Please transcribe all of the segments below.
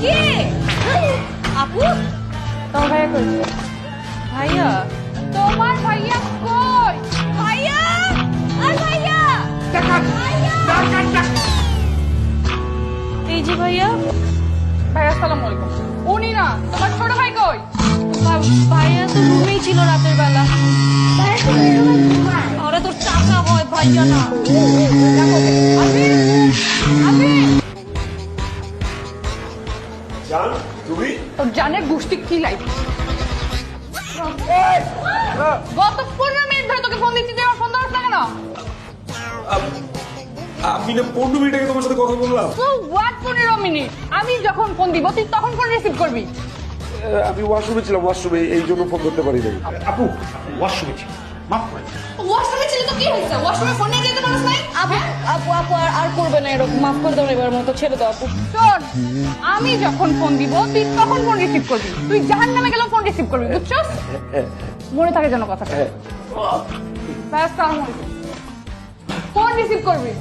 কে আপু? তোমার ভাইয়া কই? ভাইয়া? তোমার ভাইয়া কই? ভাইয়া আর ভাইয়া ভাইয়া। এই যে ভাইয়া। ভাইয়া আসসালামু আলাইকুম। উনি না, তোমার ছোট ভাই কই? ভাইয়া তো রুমেই ছিল রাতের বেলা। আরে তোর চাচা হয়, ভাইয়া না। জান তুমি তোর জানের গোষ্ঠী কি লাই? গত 15 মিনিট ধরে তোকে ফোন দিচ্ছি, তুই আমার ফোন ধরছ না কেন? আমি না 15 মিনিট আগে তোমার সাথে কথা বললাম। তো হোয়াট 15 মিনিট? আমি যখন ফোন দিব তুই তখন ফোন রিসিভ করবি। আমি ওয়াশরুমে ছিলাম, ওয়াশরুমে এই জন্য ফোন করতে পারি নাই। আপু ওয়াশরুমে ছিল, মাফ করে দিন। ওয়াশরুমে ছিল তো কি হয়েছে? ওয়াশরুমে ফোন নিয়ে যেতে পারছ নাই? আপু আপু আপু আর করবে না এরকম, মাফ করে দাও এবার মতো, ছেড়ে দাও আপু। শোন, আমি যখন ফোন দিব তুই তখন ফোন রিসিভ করবি। তুই জাহান্নামে গেলেও ফোন রিসিভ করবি, বুঝছস? মনে থাকে যেন কথাটা। ব্যাস, আসসালামু আলাইকুম। ফোন রিসিভ করবি।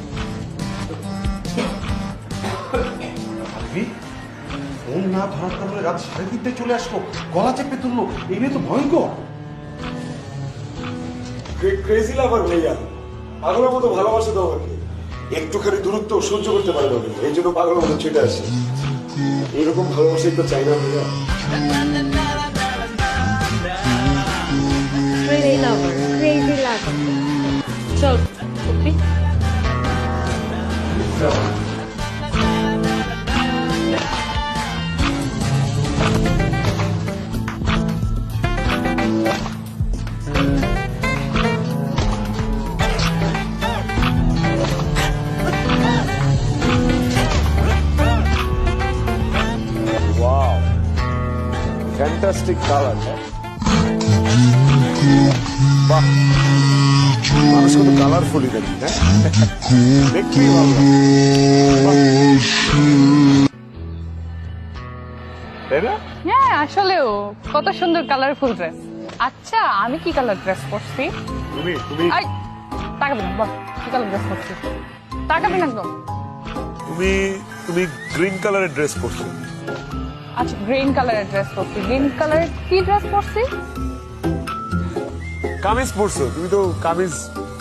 আরবি ফোন না ধরার কারণে রাত 3:30টায় চলে আসলো, গলা চেপে তুললো, এই নিয়ে তো ভয়ঙ্কর। ক্রেজি লাভার ভাইয়া, পাগলের মতো ভালোবাসে তো আমাকে। একটুখানি দূরত্ব সহ্য করতে পারে না, এই জন্য পাগলের মতো ছুটে আসে। এরকম ভালোবাসাই তো চাই না ভাইয়া। Crazy lover, crazy lover. চল সত্যি। Wow, fantastic colour. বাহ, মানুষ কত কালারফুলি দেখি, হ্যাঁ দেখতেই ভালো লাগে। বাহ। তাই না? হ্যাঁ, আসলেও কত সুন্দর কালারফুল ড্রেস। আচ্ছা, আমি কি কালার ড্রেস পরছি? তুমি তুমি আই, তাকাবি না, বল কি কালার ড্রেস পরছি? তাকাবি না একদম। তুমি তুমি গ্রিন কালারের ড্রেস পরছো। আচ্ছা, গ্রিন কালারের ড্রেস পরছি। গ্রিন কালারের কি ড্রেস পরছি? কামিজ পরছো, তুমি তো কামিজ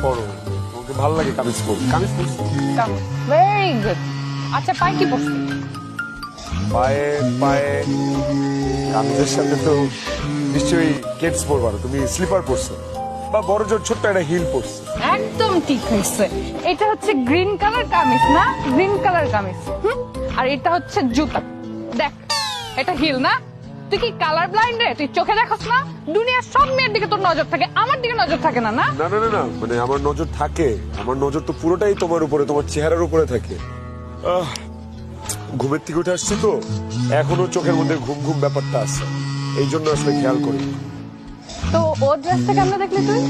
পরো, তোমাকে ভালো লাগে কামিজ পরো। কামিজ পরছো, ভেরি গুড। আচ্ছা, পাই কি পরছি? পায়ে পায়ে কামিজের সাথে তো নিশ্চয়ই কেটস পরবা না, তুমি স্লিপার পরছো বা বড় জোর ছোট্ট একটা হিল পরছো। একদম ঠিক হয়েছে। এটা হচ্ছে গ্রিন কালার কামিজ না? Green colour kameez. আর এটা হচ্ছে জুতা। দেখ, এটা হিল না? তুই কি কালার ব্লাইন্ড রে? তুই চোখে দেখছ না? দুনিয়ার সব মেয়ের দিকে তোর নজর থাকে, আমার দিকে নজর থাকে না? না না না না না, মানে আমার নজর থাকে, আমার নজর তো পুরোটাই তোমার উপরে, তোমার চেহারার উপরে থাকে। ঘুমের থেকে উঠে আসছি তো এখনো চোখের মধ্যে ঘুম ঘুম ব্যাপারটা আছে, এই জন্য আসলে খেয়াল করি। তো ও ড্রেসটা কেমন দেখলি তুই?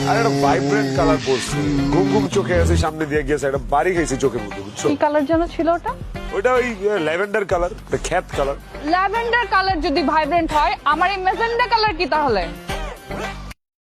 আর একটা ভাইব্রেন্ট কালার পরছে, ঘুম ঘুম চোখে আছে, সামনে দিয়ে গিয়েছে, একটা বাড়ি খাইছে চোখের মধ্যে, বুঝছো? কি কালার যেন ছিল ওটা? ওইটা ওই ল্যাভেন্ডার কালার, খ্যাত কালার। ল্যাভেন্ডার কালার যদি ভাইব্রেন্ট হয়, আমার এই মেজেন্ডা কালার কি তাহলে?